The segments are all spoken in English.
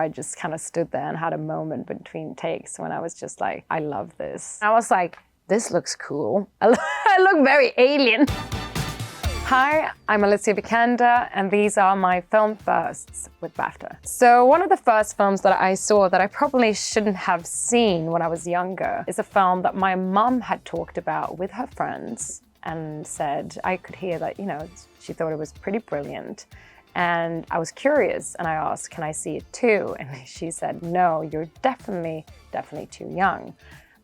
I just kind of stood there and had a moment between takes when I was just like, I love this. I was like, this looks cool. I look very alien. Hi, I'm Alicia Vikander, and these are my film firsts with BAFTA. So one of the first films that I saw that I probably shouldn't have seen when I was younger is a film that my mum had talked about with her friends and said, I could hear that, she thought it was pretty brilliant. And I was curious and I asked, can I see it too? And she said, no, you're definitely too young.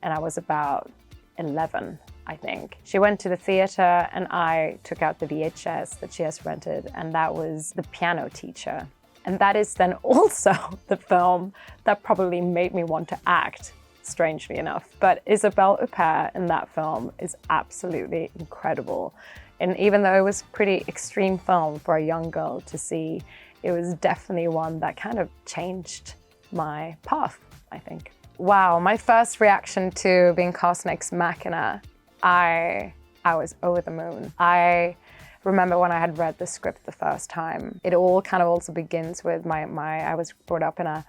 And I was about 11, I think. She went to the theater and I took out the VHS that she has rented, and that was The Piano Teacher. And that is then also the film that probably made me want to act, strangely enough. But Isabelle Huppert in that film is absolutely incredible. And even though it was a pretty extreme film for a young girl to see, it was definitely one that kind of changed my path, I think. Wow, my first reaction to being cast in Ex Machina, I was over the moon. I remember when I had read the script the first time. It all kind of also begins with I was brought up in a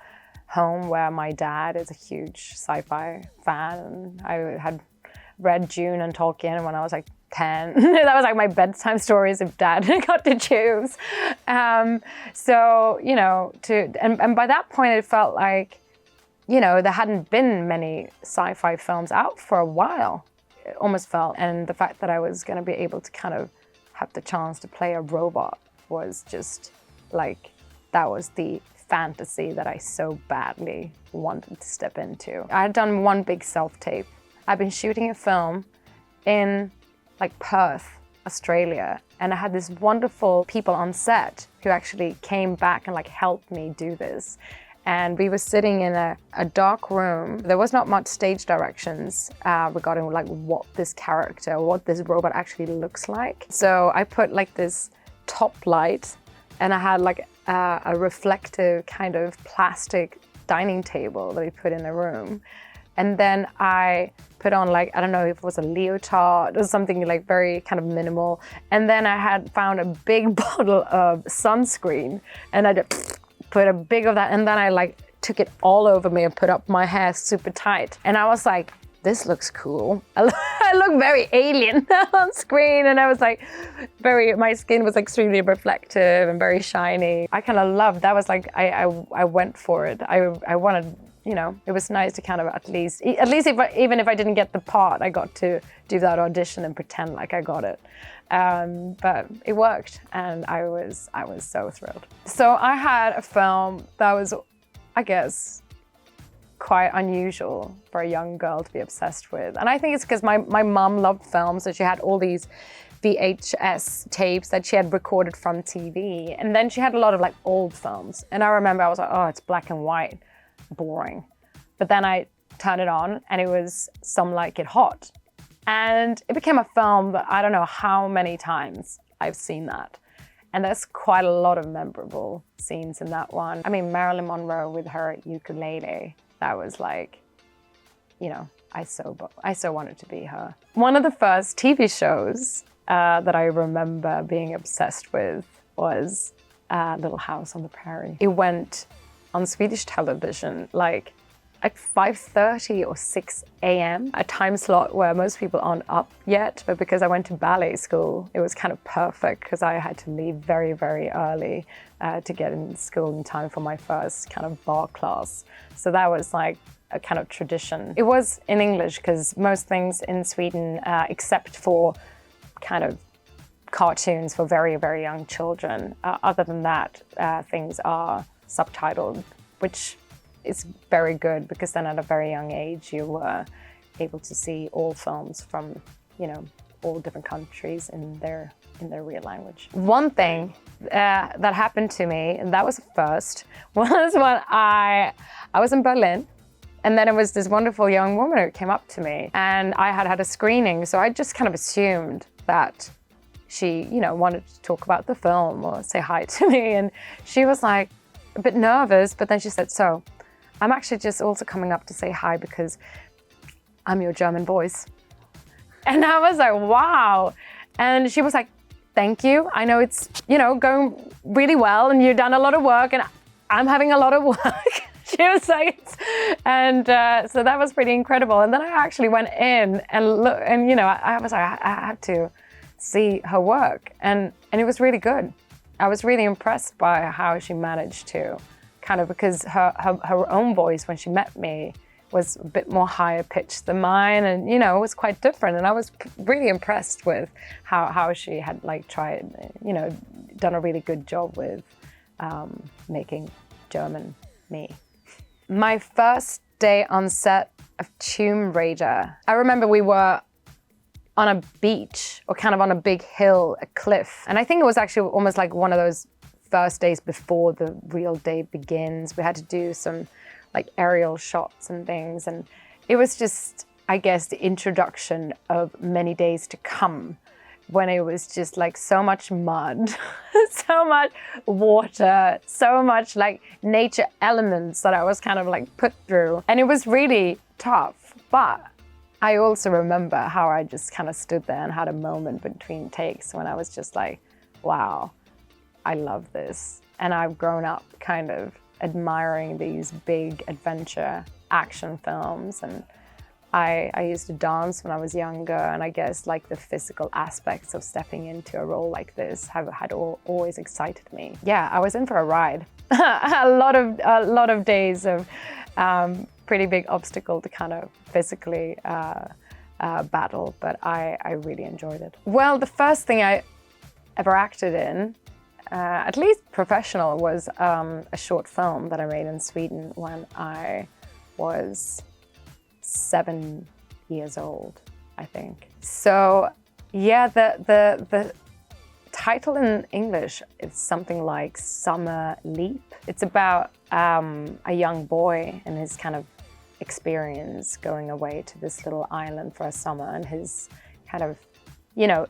home where my dad is a huge sci-fi fan. And I had read Dune and Tolkien when I was like 10. That was like my bedtime stories if dad got to choose. And by that point it felt like, there hadn't been many sci-fi films out for a while, it almost felt. And the fact that I was going to be able to kind of have the chance to play a robot was just like, that was the fantasy that I so badly wanted to step into. I had done one big self-tape. I've been shooting a film in like Perth, Australia, and I had these wonderful people on set who actually came back and like helped me do this. And we were sitting in a dark room. There was not much stage directions regarding like what this robot actually looks like. So I put like this top light, and I had like a reflective kind of plastic dining table that we put in the room. And then I put on like, I don't know if it was a leotard or something like very kind of minimal. And then I had found a big bottle of sunscreen, and I just put a big of that, and then I like took it all over me and put up my hair super tight. And I was like, this looks cool. I look very alien on screen, and I was like, my skin was extremely reflective and very shiny. I kind of loved, that was like, I went for it. I wanted, it was nice to kind of at least even if I didn't get the part, I got to do that audition and pretend like I got it. But it worked, and I was so thrilled. So I had a film that was, I guess, quite unusual for a young girl to be obsessed with. And I think it's because my mum loved films, so she had all these VHS tapes that she had recorded from TV. And then she had a lot of like old films. And I remember I was like, oh, it's black and white, boring. But then I turned it on and it was Some Like It Hot. And it became a film that I don't know how many times I've seen that. And there's quite a lot of memorable scenes in that one. I mean, Marilyn Monroe with her ukulele, that was like, I so wanted to be her. One of the first TV shows that I remember being obsessed with was Little House on the Prairie. It went on Swedish television like 5:30 or 6 a.m., a time slot where most people aren't up yet. But because I went to ballet school, it was kind of perfect because I had to leave very, very early to get in school in time for my first kind of bar class. So that was like a kind of tradition. It was in English because most things in Sweden, except for kind of cartoons for very, very young children, other than that, things are subtitled, which is very good because then at a very young age you were able to see all films from, all different countries in their real language. One thing that happened to me, and that was the first, was when I was in Berlin, and then it was this wonderful young woman who came up to me, and I had a screening, so I just kind of assumed that she, wanted to talk about the film or say hi to me, and she was like a bit nervous, but then she said, so I'm actually just also coming up to say hi because I'm your German voice. And I was like, wow. And she was like, thank you. I know it's, going really well and you've done a lot of work. And I'm having a lot of work. She was like, and so that was pretty incredible. And then I actually went in and look, and you know, I was like, I had to see her work, and it was really good. I was really impressed by how she managed to kind of, because her own voice when she met me was a bit more higher pitched than mine, and you know, it was quite different. And I was really impressed with how she had like tried, you know, done a really good job with making German me. My first day on set of Tomb Raider, I remember we were on a beach, or kind of on a big hill, a cliff. And I think it was actually almost like one of those first days before the real day begins. We had to do some like aerial shots and things. And it was just, I guess, the introduction of many days to come, when it was just like so much mud, so much water, so much like nature elements that I was kind of like put through. And it was really tough. But I also remember how I just kind of stood there and had a moment between takes when I was just like, wow, I love this. And I've grown up kind of admiring these big adventure action films. And I used to dance when I was younger, and I guess like the physical aspects of stepping into a role like this had always excited me. Yeah, I was in for a ride. a lot of days of pretty big obstacle to kind of physically battle, but I really enjoyed it. Well, the first thing I ever acted in, at least professional, was a short film that I made in Sweden when I was 7 years old, I think. So yeah, the title in English is something like Summer Leap. It's about a young boy and his kind of experience going away to this little island for a summer, and his kind of, you know,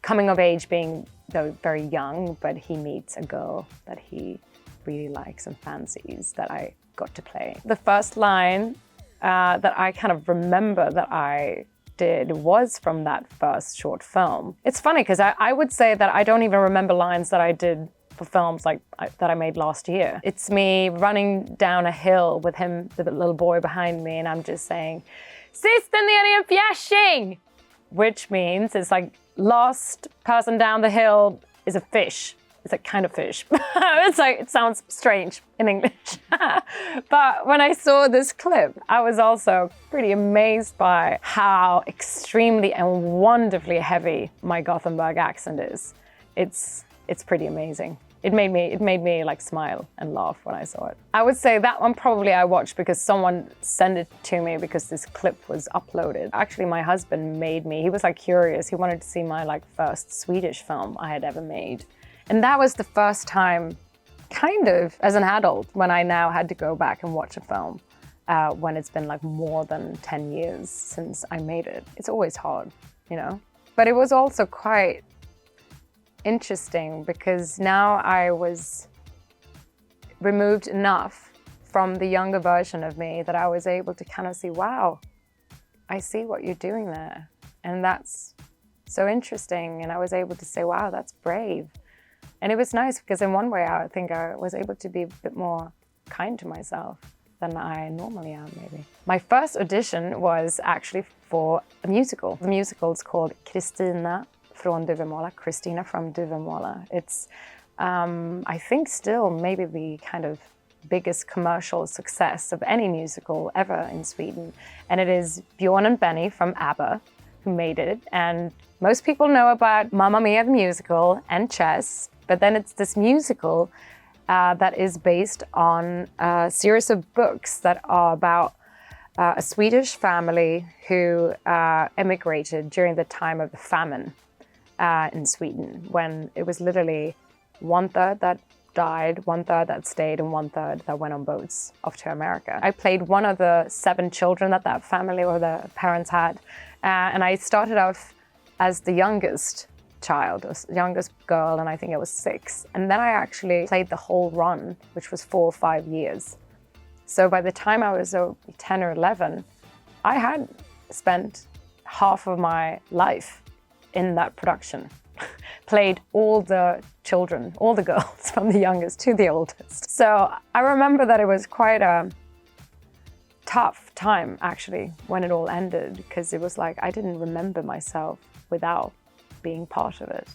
coming of age, being though very young, but he meets a girl that he really likes and fancies that I got to play. The first line that I kind of remember that I did was from that first short film. It's funny because I would say that I don't even remember lines that I did for films like that I made last year. It's me running down a hill with him, the little boy behind me, and I'm just saying, "Sista ner i en fjärsing," which means it's like last person down the hill is a fish. It's a kind of fish. It's like, it sounds strange in English. But when I saw this clip, I was also pretty amazed by how extremely and wonderfully heavy my Gothenburg accent is. It's pretty amazing. It made me like smile and laugh when I saw it. I would say that one probably I watched because someone sent it to me because this clip was uploaded. Actually, my husband made me. He was like curious. He wanted to see my like first Swedish film I had ever made. And that was the first time, kind of, as an adult, when I now had to go back and watch a film when it's been like more than 10 years since I made it. It's always hard, you know? But it was also quite interesting because now I was removed enough from the younger version of me that I was able to kind of see, wow, I see what you're doing there. And that's so interesting. And I was able to say, wow, that's brave. And it was nice because in one way I think I was able to be a bit more kind to myself than I normally am, maybe. My first audition was actually for a musical. The musical is called Kristina från Duvemåla, Christina from Duvemåla. It's, I think, still maybe the kind of biggest commercial success of any musical ever in Sweden. And it is Björn and Benny from ABBA who made it. And most people know about Mamma Mia the musical and Chess, but then it's this musical that is based on a series of books that are about a Swedish family who emigrated during the time of the famine in Sweden, when it was literally 1/3 that died, 1/3 that stayed, and 1/3 that went on boats off to America. I played one of the 7 children that that family or the parents had, and I started off as the youngest child, youngest girl, and I think I was 6. And then I actually played the whole run, which was 4 or 5 years. So by the time I was 10 or 11, I had spent half of my life in that production. played all the children, all the girls, from the youngest to the oldest. So I remember that it was quite a tough time, actually, when it all ended, because it was like I didn't remember myself without being part of it.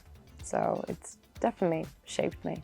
So it's definitely shaped me.